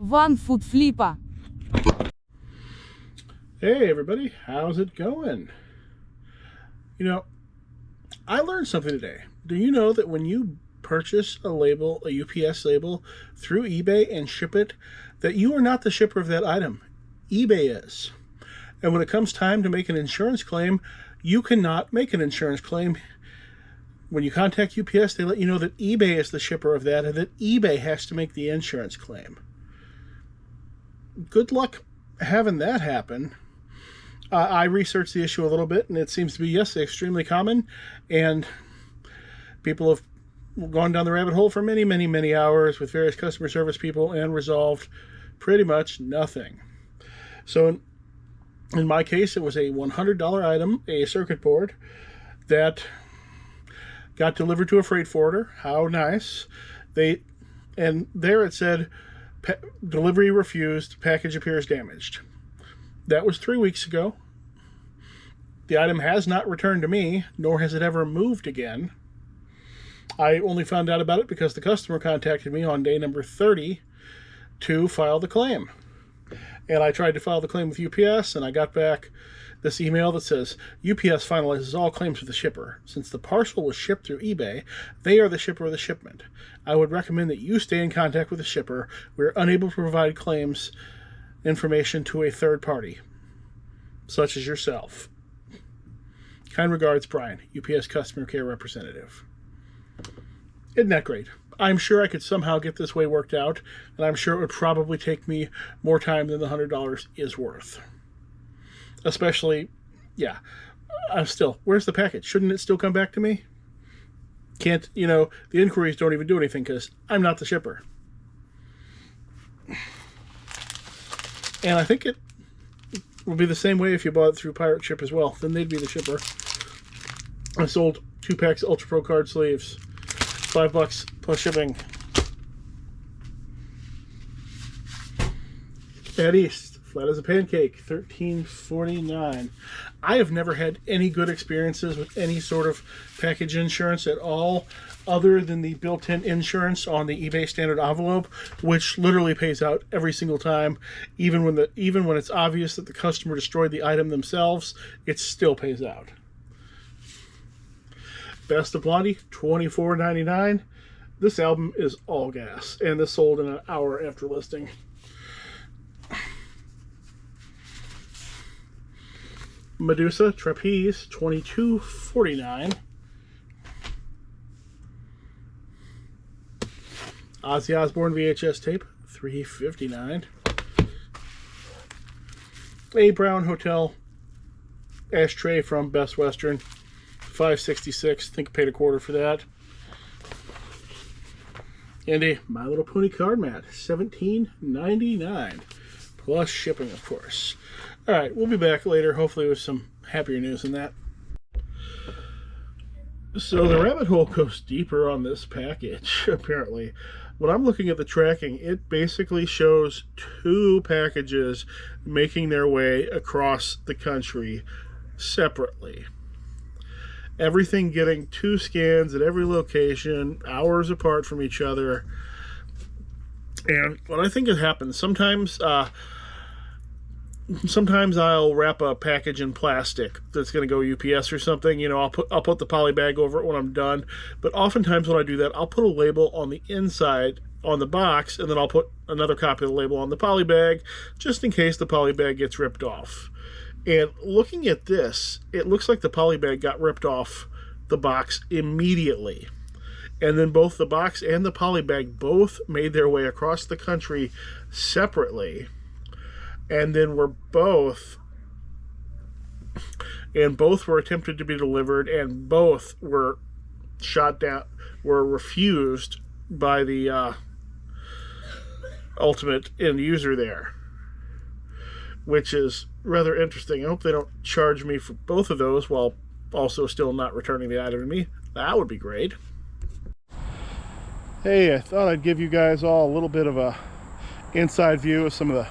Onefootflipper. Hey everybody, how's it going? You know, I learned something today. Do you know that when you purchase a label, a UPS label, through eBay and ship it, that you are not the shipper of that item? eBay is. And when it comes time to make an insurance claim, you cannot make an insurance claim. When you contact UPS, they let you know that eBay is the shipper of that and that eBay has to make the insurance claim. Good luck having that happen. I researched the issue a little bit, and it seems to be, yes, extremely common, and people have gone down the rabbit hole for many, many, many hours with various customer service people and resolved pretty much nothing. So in my case, it was a $100 item, a circuit board, that got delivered to a freight forwarder. How nice. And there it said, delivery refused, package appears damaged. That was 3 weeks ago. The item has not returned to me, nor has it ever moved again. I only found out about it because the customer contacted me on day number 30 to file the claim. And I tried to file the claim with UPS, and I got back this email that says, UPS finalizes all claims with the shipper. Since the parcel was shipped through eBay, they are the shipper of the shipment. I would recommend that you stay in contact with the shipper. We are unable to provide claims information to a third party, such as yourself. Kind regards, Brian, UPS Customer Care Representative. Isn't that great? I'm sure I could somehow get this way worked out, and I'm sure it would probably take me more time than the $100 is worth. Especially, yeah, still, where's the package? Shouldn't it still come back to me? Can't, the inquiries don't even do anything because I'm not the shipper. And I think it will be the same way if you bought it through Pirate Ship as well. Then they'd be the shipper. I sold 2 packs of Ultra Pro card sleeves. $5 plus shipping. At East, flat as a pancake, $13.49. I have never had any good experiences with any sort of package insurance at all, other than the built-in insurance on the eBay standard envelope, which literally pays out every single time, even when it's obvious that the customer destroyed the item themselves, it still pays out. Best of Blondie, $24.99. This album is all gas, and this sold in an hour after listing. Medusa Trapeze, $22.49. Ozzy Osbourne VHS tape, $3.59. A Brown Hotel ashtray from Best Western, $5.66. I think I paid $0.25 for that. And a My Little Pony card mat, $17.99. Plus shipping, of course. Alright, we'll be back later, hopefully with some happier news than that. So the rabbit hole goes deeper on this package, apparently. When I'm looking at the tracking, it basically shows 2 packages making their way across the country separately. Everything getting 2 scans at every location, hours apart from each other. And what I think has happened, sometimes I'll wrap a package in plastic that's going to go UPS or something. I'll put the poly bag over it when I'm done. But oftentimes when I do that, I'll put a label on the inside on the box, and then I'll put another copy of the label on the poly bag, just in case the poly bag gets ripped off. And looking at this, it looks like the poly bag got ripped off the box immediately. And then both the box and the poly bag both made their way across the country separately. And then both were attempted to be delivered, and both were shot down, were refused by the ultimate end user there, which is rather interesting. I hope they don't charge me for both of those while also still not returning the item to me. That would be great. Hey, I thought I'd give you guys all a little bit of a inside view of some of the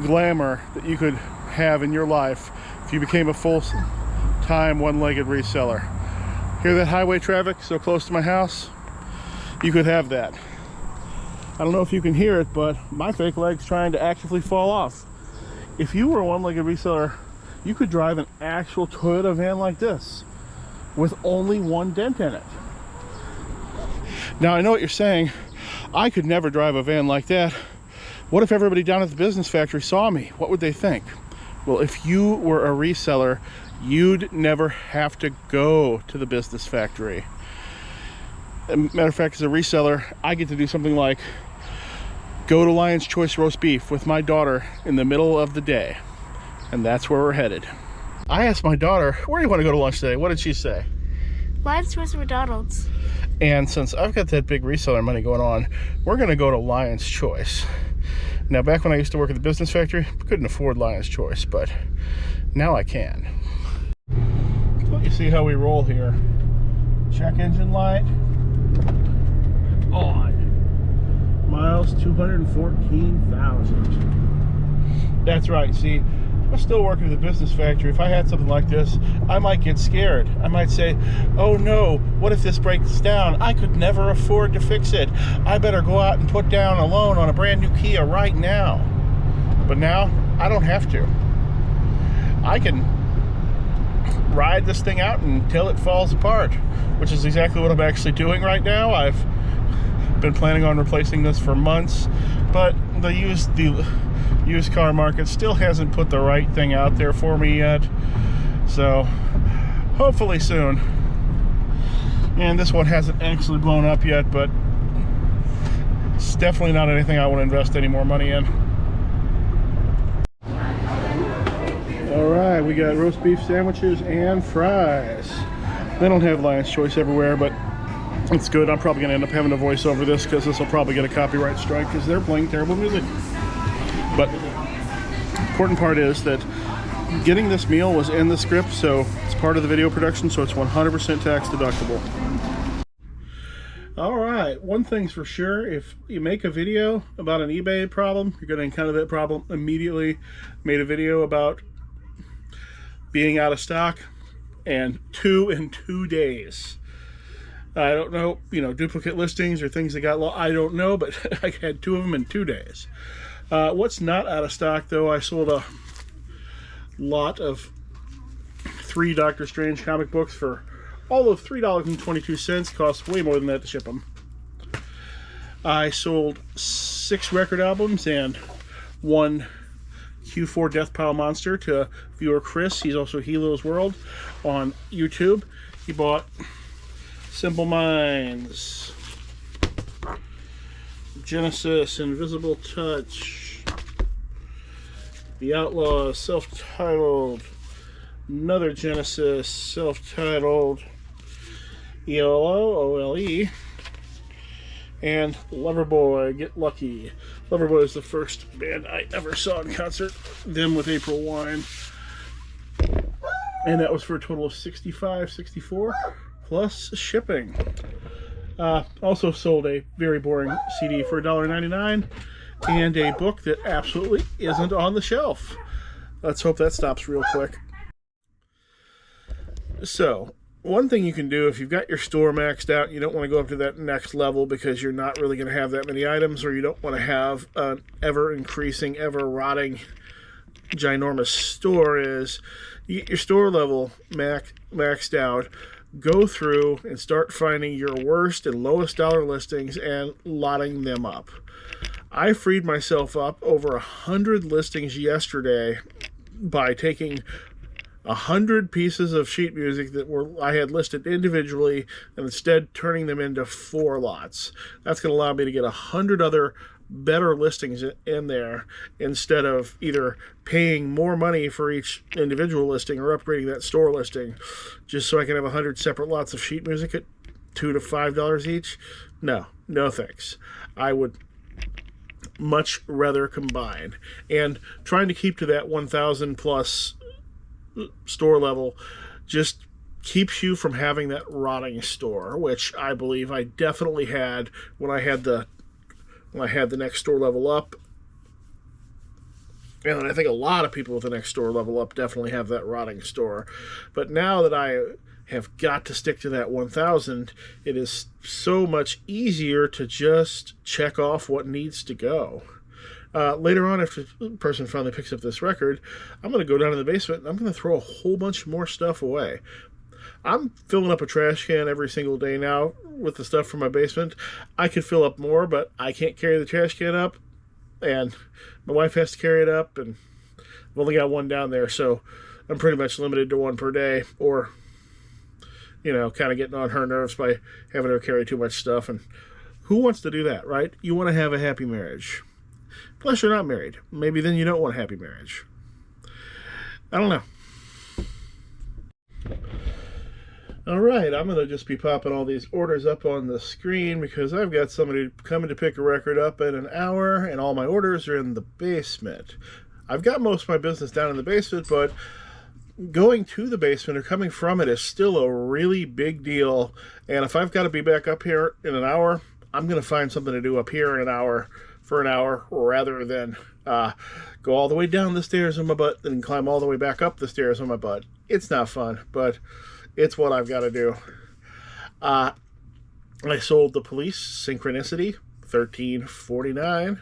glamour that you could have in your life if you became a full-time one-legged reseller. Hear that highway traffic so close to my house? You could have that. I don't know if you can hear it, but my fake leg's trying to actively fall off. If you were a one-legged reseller, you could drive an actual Toyota van like this with only one dent in it. Now, I know what you're saying. I could never drive a van like that. What if everybody down at the business factory saw me? What would they think? Well, if you were a reseller, you'd never have to go to the business factory. Matter of fact, as a reseller, I get to do something like go to Lion's Choice roast beef with my daughter in the middle of the day. And that's where we're headed. I asked my daughter, where do you want to go to lunch today? What did she say? Lion's Choice or McDonald's. And since I've got that big reseller money going on, we're going to go to Lion's Choice. Now, back when I used to work at the business factory, I couldn't afford Lion's Choice, but now I can. So let you see how we roll here. Check engine light. On. Miles 214,000. That's right. See, I'm still working at the business factory. If I had something like this, I might get scared. I might say, oh no, what if this breaks down? I could never afford to fix it. I better go out and put down a loan on a brand new Kia right now. But now, I don't have to. I can ride this thing out until it falls apart, which is exactly what I'm actually doing right now. I've been planning on replacing this for months, but the used car market still hasn't put the right thing out there for me yet, so hopefully soon. And this one hasn't actually blown up yet, but it's definitely not anything I want to invest any more money in. All right, we got roast beef sandwiches and fries. They don't have Lion's Choice everywhere, but it's good. I'm probably going to end up having to voice over this because this will probably get a copyright strike because they're playing terrible music. But the important part is that getting this meal was in the script, so it's part of the video production, so it's 100% tax deductible. All right, one thing's for sure, if you make a video about an eBay problem, you're going to encounter that problem immediately. Made a video about being out of stock, and in 2 days. I don't know, duplicate listings or things that got lost, I don't know, but I had 2 of them in 2 days. What's not out of stock, though, I sold a lot of 3 Doctor Strange comic books for all of $3.22. Costs way more than that to ship them. I sold 6 record albums and 1 Q4 Death Pile Monster to viewer Chris. He's also Helo's World on YouTube. He bought Simple Minds, Genesis, Invisible Touch, The Outlaws, self-titled, another Genesis, self-titled, ELO, OLE, and Loverboy, Get Lucky. Loverboy is the first band I ever saw in concert, them with April Wine. And that was for a total of $65.64 plus shipping. Also sold a very boring CD for $1.99 and a book that absolutely isn't on the shelf. Let's hope that stops real quick. So, one thing you can do if you've got your store maxed out, you don't want to go up to that next level because you're not really going to have that many items, or you don't want to have an ever-increasing, ever-rotting, ginormous store, is you get your store level maxed out, go through and start finding your worst and lowest dollar listings and lotting them up. I freed myself up over 100 listings yesterday by taking 100 pieces of sheet music that I had listed individually and instead turning them into 4 lots. That's going to allow me to get 100 other better listings in there instead of either paying more money for each individual listing or upgrading that store listing just so I can have 100 separate lots of sheet music at $2 to $5 each. No thanks. I would much rather combine, and trying to keep to that 1,000 plus store level just keeps you from having that rotting store, which I believe I definitely had when I had the next store level up. And I think a lot of people with the next store level up definitely have that rotting store. But now that I have got to stick to that 1,000. It is so much easier to just check off what needs to go. Later on, after the person finally picks up this record, I'm going to go down to the basement and I'm going to throw a whole bunch more stuff away. I'm filling up a trash can every single day now with the stuff from my basement. I could fill up more, but I can't carry the trash can up, and my wife has to carry it up, and I've only got one down there, so I'm pretty much limited to one per day, or, you know, kind of getting on her nerves by having her carry too much stuff. And who wants to do that, right? You want to have a happy marriage. Unless you're not married. Maybe then you don't want a happy marriage. I don't know. All right, I'm going to just be popping all these orders up on the screen because I've got somebody coming to pick a record up in an hour, and all my orders are in the basement. I've got most of my business down in the basement, but going to the basement or coming from it is still a really big deal. And if I've got to be back up here in an hour, I'm going to find something to do up here in an hour for an hour, rather than go all the way down the stairs on my butt and climb all the way back up the stairs on my butt. It's not fun, but it's what I've got to do. I sold the Police Synchronicity, $13.49.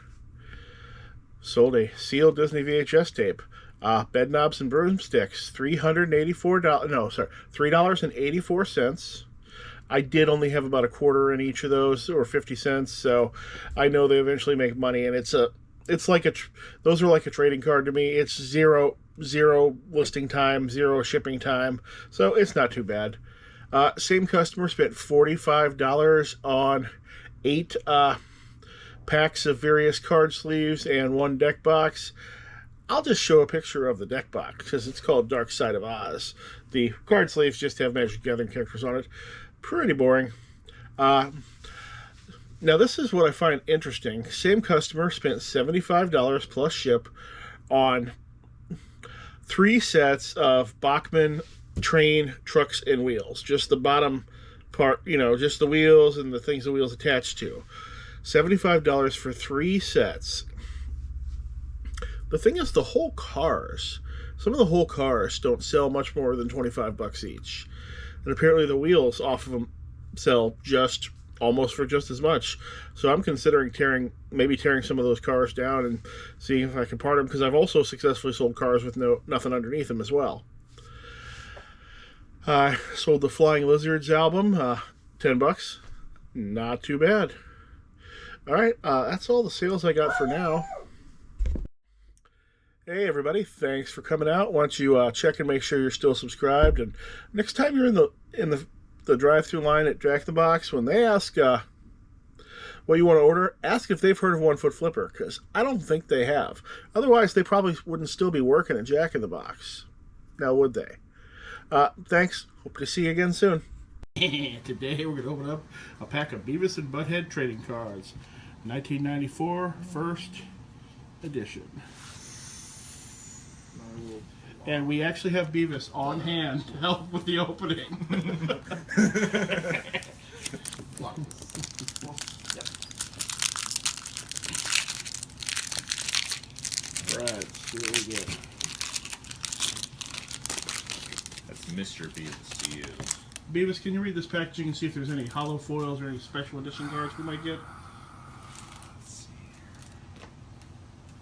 Sold a sealed Disney VHS tape. Bed Knobs and Broomsticks, $3.84. I did only have about a quarter in each of those, or 50 cents, so I know they eventually make money, and those are like a trading card to me. It's zero listing time, zero shipping time, so it's not too bad. Same customer spent $45 on 8 packs of various card sleeves and 1 deck box. I'll just show a picture of the deck box because it's called Dark Side of Oz. The card sleeves just have Magic Gathering characters on it. Pretty boring. Now this is what I find interesting. Same customer spent $75 plus ship on 3 sets of Bachmann train trucks and wheels. Just the bottom part, you know, just the wheels and the things the wheels attached to. $75 for 3 sets. The thing is, the whole cars, some of the whole cars don't sell much more than $25 each. And apparently the wheels off of them sell just almost for just as much. So I'm considering maybe tearing some of those cars down and seeing if I can part them, because I've also successfully sold cars with nothing underneath them as well. I sold the Flying Lizards album, $10. Not too bad. All right, that's all the sales I got for now. Hey everybody, thanks for coming out. Why don't you check and make sure you're still subscribed, and next time you're in the drive-through line at Jack in the Box, when they ask what you want to order, ask if they've heard of One Foot Flipper, because I don't think they have. Otherwise, they probably wouldn't still be working at Jack in the Box. Now, would they? Thanks. Hope to see you again soon. Today we're going to open up a pack of Beavis and Butthead trading cards. 1994 first edition. And we actually have Beavis on hand to help with the opening. Alright, see what we get. That's Mr. Beavis to you. Beavis, can you read this packaging and see if there's any hollow foils or any special edition cards we might get?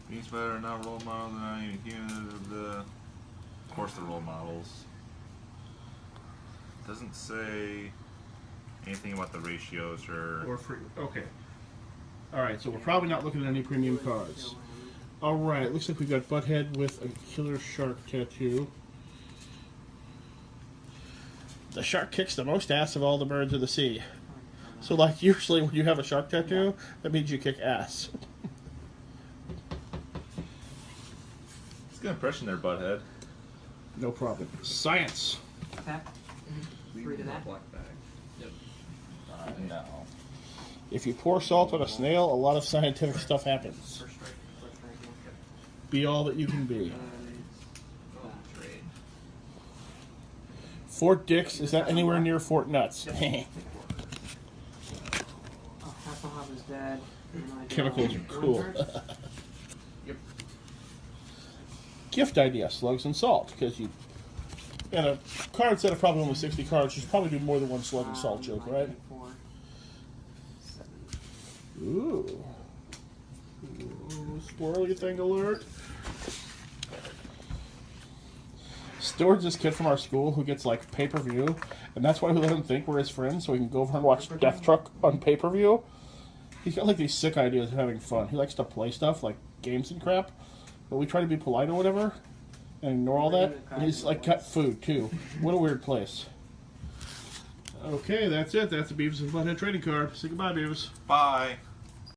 These better are not role models and not even human. Of course, the role models. Doesn't say anything about the ratios or free. Okay. All right, so we're probably not looking at any premium cards. All right, looks like we got Butthead with a killer shark tattoo. The shark kicks the most ass of all the birds of the sea. So, like, usually when you have a shark tattoo, that means you kick ass. It's a good impression there, Butthead. No problem. Science. Okay. Free to that. Black bag. Yep. No. If you pour salt on a snail, a lot of scientific stuff happens. Be all that you can be. Fort Dix, is that anywhere near Fort Nuts? Hasselhoff is dead. Chemicals are cool. Yep. Gift idea, slugs and salt, because you And a card set of probably only 60 cards. You should probably do more than one slug and salt joke, right? 4, 7. Ooh. Swirly thing alert. Stuart's this kid from our school who gets like pay-per-view, and that's why we let him think we're his friends, so we can go over and watch Death Truck on pay-per-view. He's got like these sick ideas of having fun. He likes to play stuff like games and crap, but we try to be polite or whatever and ignore all that. And he's like got food too. What a weird place. Okay, that's it. That's the Beavis and Butthead trading card. Say goodbye, Beavis. Bye.